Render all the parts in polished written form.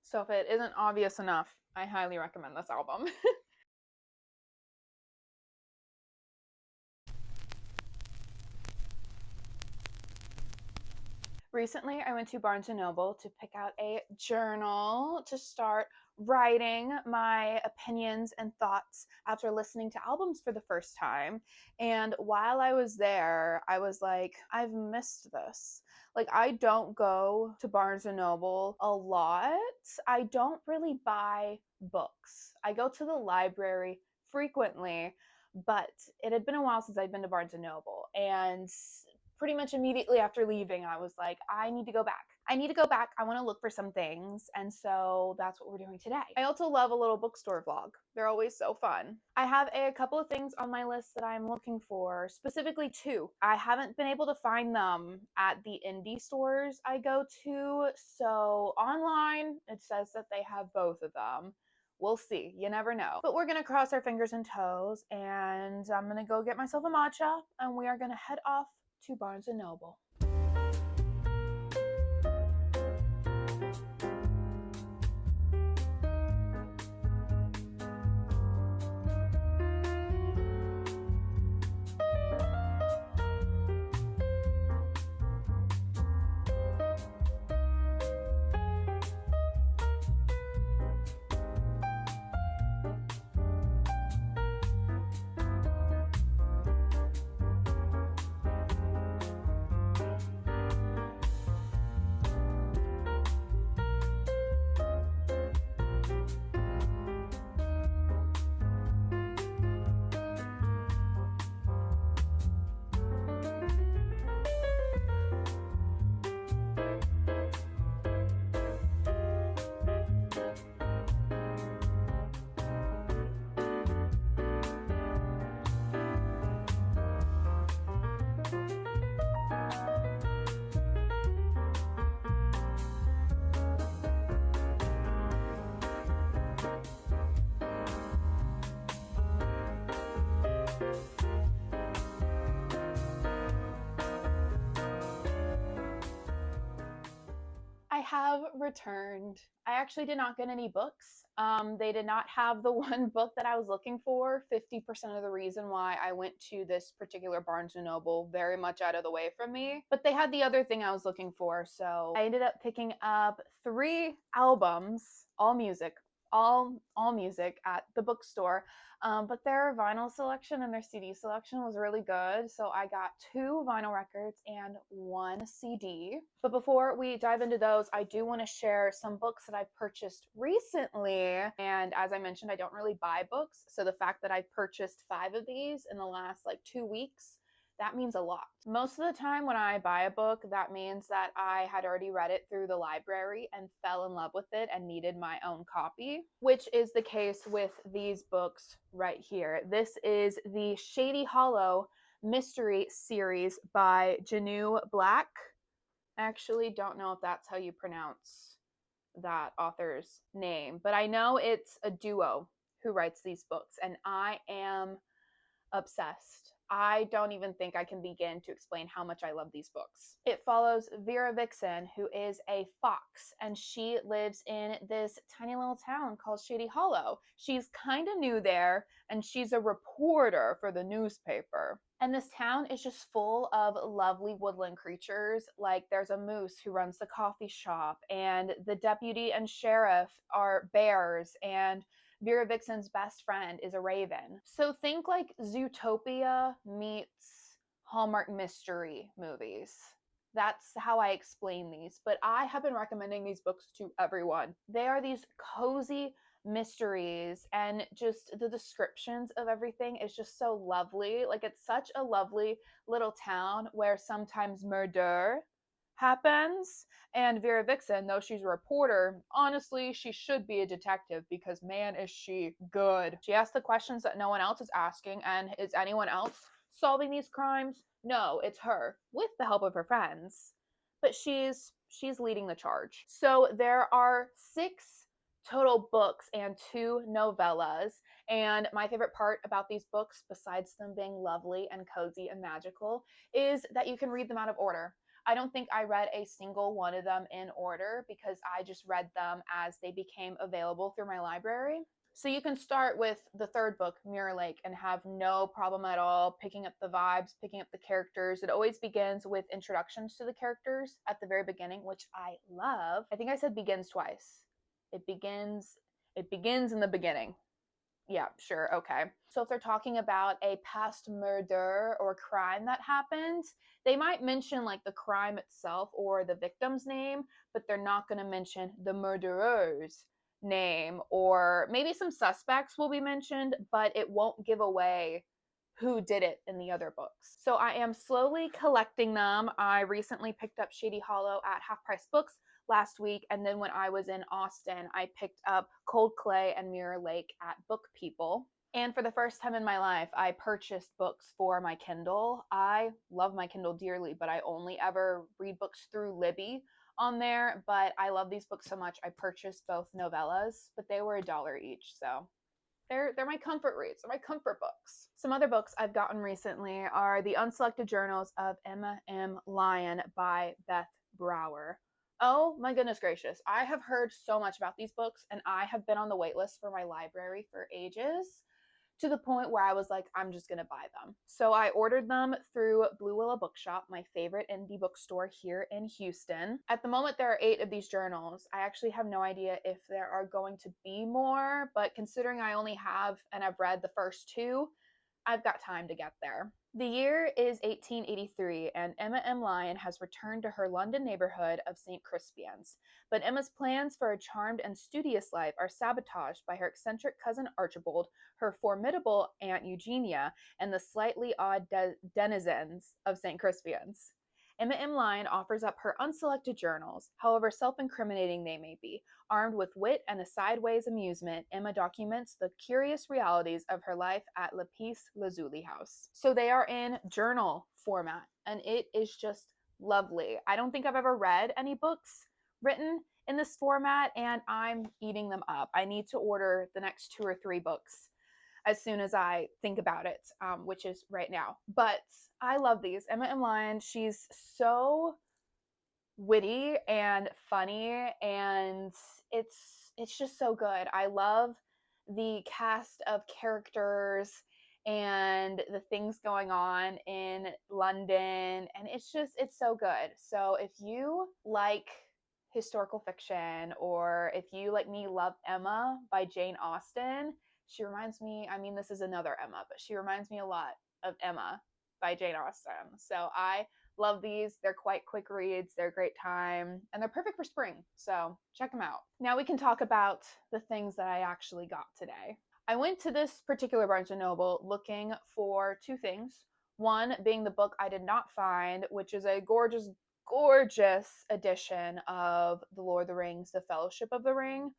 So if it isn't obvious enough, I highly recommend this album. Recently, I went to Barnes & Noble to pick out a journal to start writing my opinions and thoughts after listening to albums for the first time. And while I was there, I was like, I've missed this. Like, I don't go to Barnes & Noble a lot. I don't really buy books. I go to the library frequently, but it had been a while since I'd been to Barnes & Noble. And pretty much immediately after leaving, I was like, I need to go back. I need to go back. I want to look for some things. And so that's what we're doing today. I also love a little bookstore vlog. They're always so fun. I have a couple of things on my list that I'm looking for, specifically two. I haven't been able to find them at the indie stores I go to. So online, it says that they have both of them. We'll see. You never know. But we're going to cross our fingers and toes, and I'm going to go get myself a matcha, and we are going to head off to Barnes & Noble. I have returned. I actually did not get any books. They did not have the one book that I was looking for. 50% of the reason why I went to this particular Barnes & Noble, very much out of the way from me. But they had the other thing I was looking for. So I ended up picking up 3 albums, all music, all music at the bookstore. But their vinyl selection and their CD selection was really good. So I got 2 vinyl records and 1 CD. But before we dive into those, I do want to share some books that I've purchased recently. And as I mentioned, I don't really buy books. So the fact that I've purchased 5 of these in the last 2 weeks, that means a lot. Most of the time when I buy a book, that means that I had already read it through the library and fell in love with it and needed my own copy, which is the case with these books right here. This is the Shady Hollow mystery series by Janu Black. I actually don't know if that's how you pronounce that author's name, but I know it's a duo who writes these books, and I am obsessed. I don't even think I can begin to explain how much I love these books. It follows Vera Vixen, who is a fox, and she lives in this tiny little town called Shady Hollow. She's kind of new there, and she's a reporter for the newspaper. And this town is just full of lovely woodland creatures. Like there's a moose who runs the coffee shop, and the deputy and sheriff are bears, and Vera Vixen's best friend is a raven. So think like Zootopia meets Hallmark mystery movies. That's how I explain these, but I have been recommending these books to everyone. They are these cozy mysteries, and just the descriptions of everything is just so lovely. Like it's such a lovely little town where sometimes murder happens. And Vera Vixen, though she's a reporter, honestly, she should be a detective because man, is she good. She asks the questions that no one else is asking, and is anyone else solving these crimes? No, it's her, with the help of her friends. But she's leading the charge. So there are 6 total books and 2 novellas. And my favorite part about these books, besides them being lovely and cozy and magical, is that you can read them out of order. I don't think I read a single one of them in order because I just read them as they became available through my library. So you can start with the third book, Mirror Lake, and have no problem at all picking up the vibes, picking up the characters. It always begins with introductions to the characters at the very beginning, which I love. I think I said begins twice. It begins in the beginning. Yeah, sure, okay. So if they're talking about a past murder or crime that happened, they might mention like the crime itself or the victim's name, but they're not going to mention the murderer's name, or maybe some suspects will be mentioned, but it won't give away who did it in the other books. So I am slowly collecting them. I recently picked up Shady Hollow at Half Price Books last week, and then when I was in Austin, I picked up Cold Clay and Mirror Lake at Book People. And for the first time in my life, I purchased books for my Kindle. I love my Kindle dearly, but I only ever read books through Libby on there. But I love these books so much, I purchased both novellas, but they were $1 each, so they're my comfort reads. They're my comfort books. Some other books I've gotten recently are the Unselected Journals of Emma M. Lyon by Beth Brower. Oh my goodness gracious. I have heard so much about these books, and I have been on the wait list for my library for ages, to the point where I was like, I'm just going to buy them. So I ordered them through Blue Willow Bookshop, my favorite indie bookstore here in Houston. At the moment, there are 8 of these journals. I actually have no idea if there are going to be more, but considering I only have, and I've read the first 2, I've got time to get there. The year is 1883, and Emma M. Lyon has returned to her London neighborhood of St. Crispian's. But Emma's plans for a charmed and studious life are sabotaged by her eccentric cousin Archibald, her formidable Aunt Eugenia, and the slightly odd denizens of St. Crispian's. Emma M. Lyon offers up her unselected journals, however self-incriminating they may be. Armed with wit and a sideways amusement, Emma documents the curious realities of her life at La Peace Lazuli House. So they are in journal format, and it is just lovely. I don't think I've ever read any books written in this format, and I'm eating them up. I need to order the next 2 or 3 books as soon as I think about it, which is right now. But I love these. Emma M. Lyon, she's so witty and funny, and it's just so good. I love the cast of characters and the things going on in London, and it's so good. So if you like historical fiction, or if you like me love Emma by Jane Austen, she reminds me, I mean, this is another Emma, but she reminds me a lot of Emma by Jane Austen. So I love these. They're quite quick reads. They're a great time, and they're perfect for spring. So check them out. Now we can talk about the things that I actually got today. I went to this particular Barnes & Noble looking for 2 things. One being the book I did not find, which is a gorgeous, gorgeous edition of The Lord of the Rings, The Fellowship of the Ring.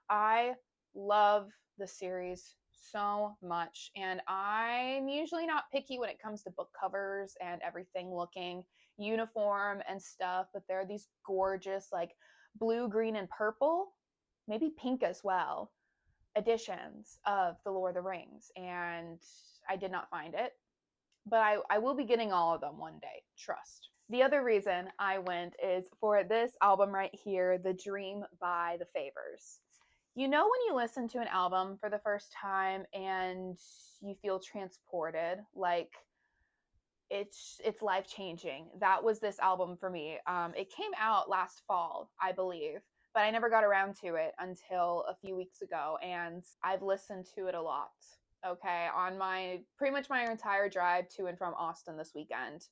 I love the series so much, and I'm usually not picky when it comes to book covers and everything looking uniform and stuff, but there are these gorgeous like blue, green, and purple, maybe pink as well, editions of The Lord of the Rings, and I did not find it, but I will be getting all of them one day, trust. The other reason I went is for this album right here, The Dream by The Favors. You know when you listen to an album for the first time and you feel transported, like it's life-changing. That was this album for me. It came out last fall, I believe, but I never got around to it until a few weeks ago, and I've listened to it a lot, okay? On pretty much my entire drive to and from Austin this weekend,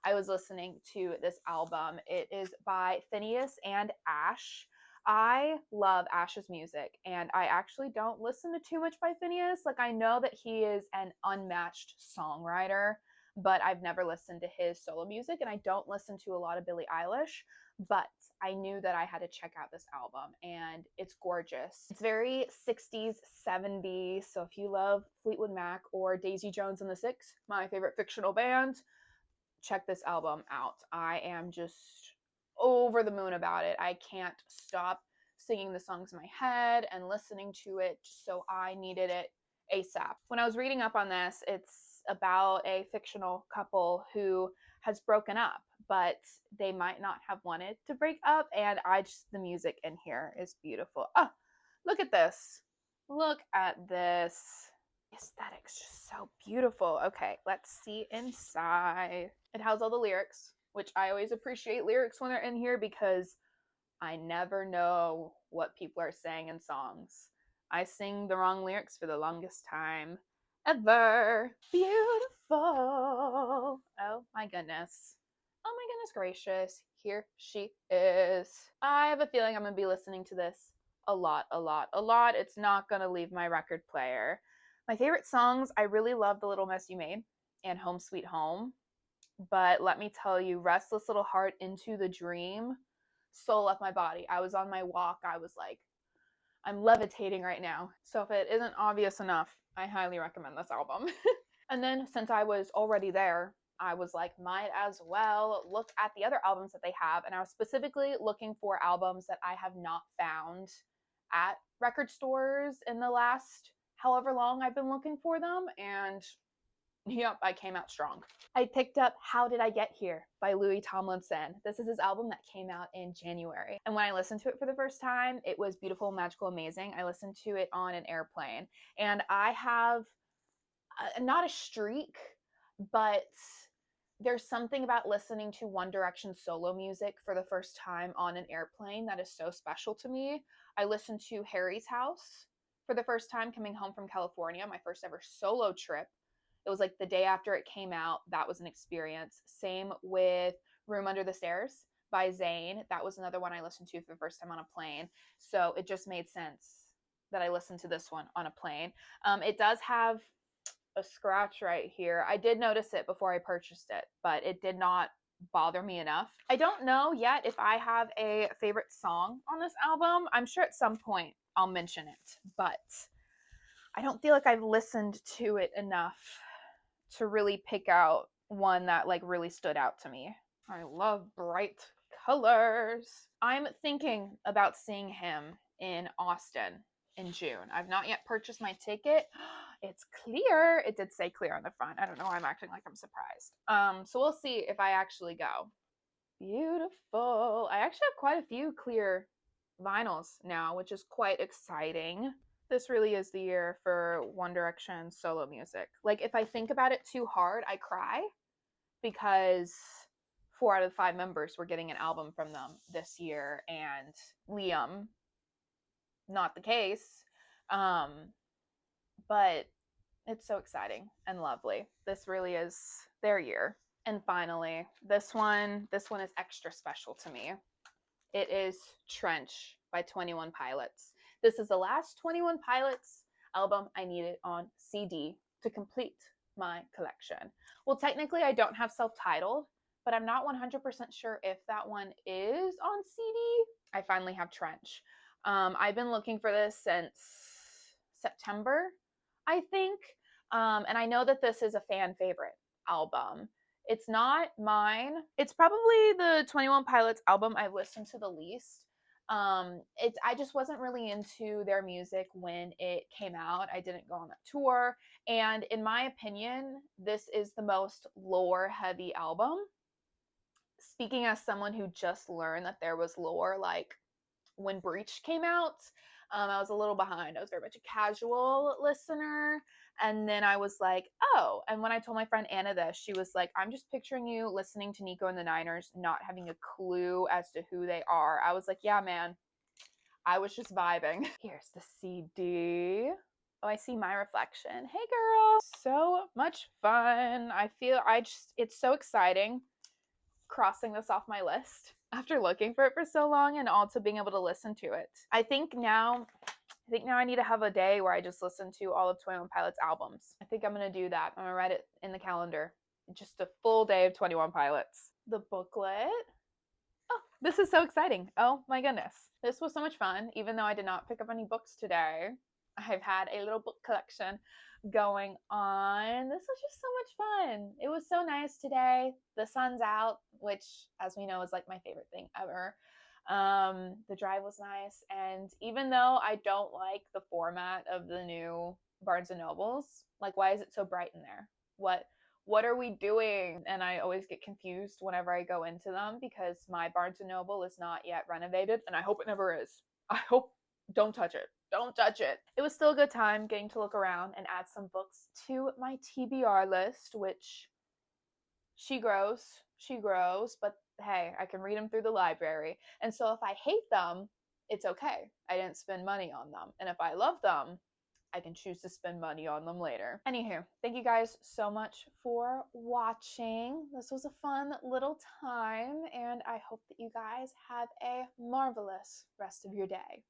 I was listening to this album. It is by Phineas and Ash. I love Ash's music, and I actually don't listen to too much by Phineas. Like, I know that he is an unmatched songwriter, but I've never listened to his solo music, and I don't listen to a lot of Billie Eilish, but I knew that I had to check out this album, and it's gorgeous. It's very 60s, 70s, so if you love Fleetwood Mac or Daisy Jones and the Six, my favorite fictional band, check this album out. I am just over the moon about it. I can't stop singing the songs in my head and listening to it, so I needed it ASAP. When I was reading up on this, it's about a fictional couple who has broken up, but they might not have wanted to break up. And the music in here is beautiful. Oh, look at this. Look at this. Aesthetics just so beautiful. Okay, let's see inside. It has all the lyrics, which I always appreciate lyrics when they're in here because I never know what people are saying in songs. I sing the wrong lyrics for the longest time ever. Beautiful. Oh my goodness. Oh my goodness gracious. Here she is. I have a feeling I'm going to be listening to this a lot. It's not going to leave my record player. My favorite songs, I really love The Little Mess You Made and Home Sweet Home. But let me tell you, Restless Little Heart, Into the Dream, soul left my body. I was on my walk. I was like, I'm levitating right now. So if it isn't obvious enough, I highly recommend this album. And then since I was already there, I was like, might as well look at the other albums that they have. And I was specifically looking for albums that I have not found at record stores in the last however long I've been looking for them. And yep, I came out strong. I picked up How Did I Get Here by Louis Tomlinson. This is his album that came out in January. And when I listened to it for the first time, it was beautiful, magical, amazing. I listened to it on an airplane. And I have not a streak, but there's something about listening to One Direction solo music for the first time on an airplane that is so special to me. I listened to Harry's House for the first time coming home from California, my first ever solo trip. It was like the day after it came out. That was an experience. Same with Room Under the Stairs by Zayn. That was another one I listened to for the first time on a plane. So it just made sense that I listened to this one on a plane. It does have a scratch right here. I did notice it before I purchased it, but it did not bother me enough. I don't know yet if I have a favorite song on this album. I'm sure at some point I'll mention it, but I don't feel like I've listened to it enough to really pick out one that like really stood out to me. I love bright colors. I'm thinking about seeing him in Austin in June. I've not yet purchased my ticket. It's clear. It did say clear on the front. I don't know why I'm acting like I'm surprised. So we'll see if I actually go. Beautiful. I actually have quite a few clear vinyls now, which is quite exciting. This really is the year for One Direction solo music. Like, if I think about it too hard, I cry because 4 out of 5 members were getting an album from them this year, and Liam, not the case. But it's so exciting and lovely. This really is their year. And finally, this one is extra special to me. It is Trench by 21 Pilots. This is the last 21 Pilots album I needed on CD to complete my collection. Well, technically I don't have self-titled, but I'm not 100% sure if that one is on CD. I finally have Trench. I've been looking for this since September, I think. And I know that this is a fan favorite album. It's not mine. It's probably the 21 Pilots album I've listened to the least. I just wasn't really into their music when it came out. I didn't go on that tour. And in my opinion, this is the most lore heavy album. Speaking as someone who just learned that there was lore, like when Breach came out, I was a little behind. I was very much a casual listener. And then I was like, oh. And when I told my friend Anna this, she was like, I'm just picturing you listening to Nico and the Niners, not having a clue as to who they are. I was like, yeah, man. I was just vibing. Here's the CD. Oh, I see my reflection. Hey, girl. So much fun. It's so exciting crossing this off my list after looking for it for so long and also being able to listen to it. I think now I need to have a day where I just listen to all of 21 Pilots albums. I think I'm going to do that. I'm going to write it in the calendar. Just a full day of 21 Pilots. The booklet. Oh, this is so exciting. Oh my goodness. This was so much fun, even though I did not pick up any books today. I've had a little book collection going on. This was just so much fun. It was so nice today. The sun's out, which, as we know, is like my favorite thing ever. The drive was nice, and even though I don't like the format of the new Barnes and Nobles, like, why is it so bright in there? What What are we doing? And I always get confused whenever I go into them because my Barnes & Noble is not yet renovated, and I hope it never is. I hope, don't touch it. Don't touch it. It was still a good time getting to look around and add some books to my TBR list, which she grows, but hey, I can read them through the library. And so if I hate them, it's okay. I didn't spend money on them. And if I love them, I can choose to spend money on them later. Anywho, thank you guys so much for watching. This was a fun little time, and I hope that you guys have a marvelous rest of your day.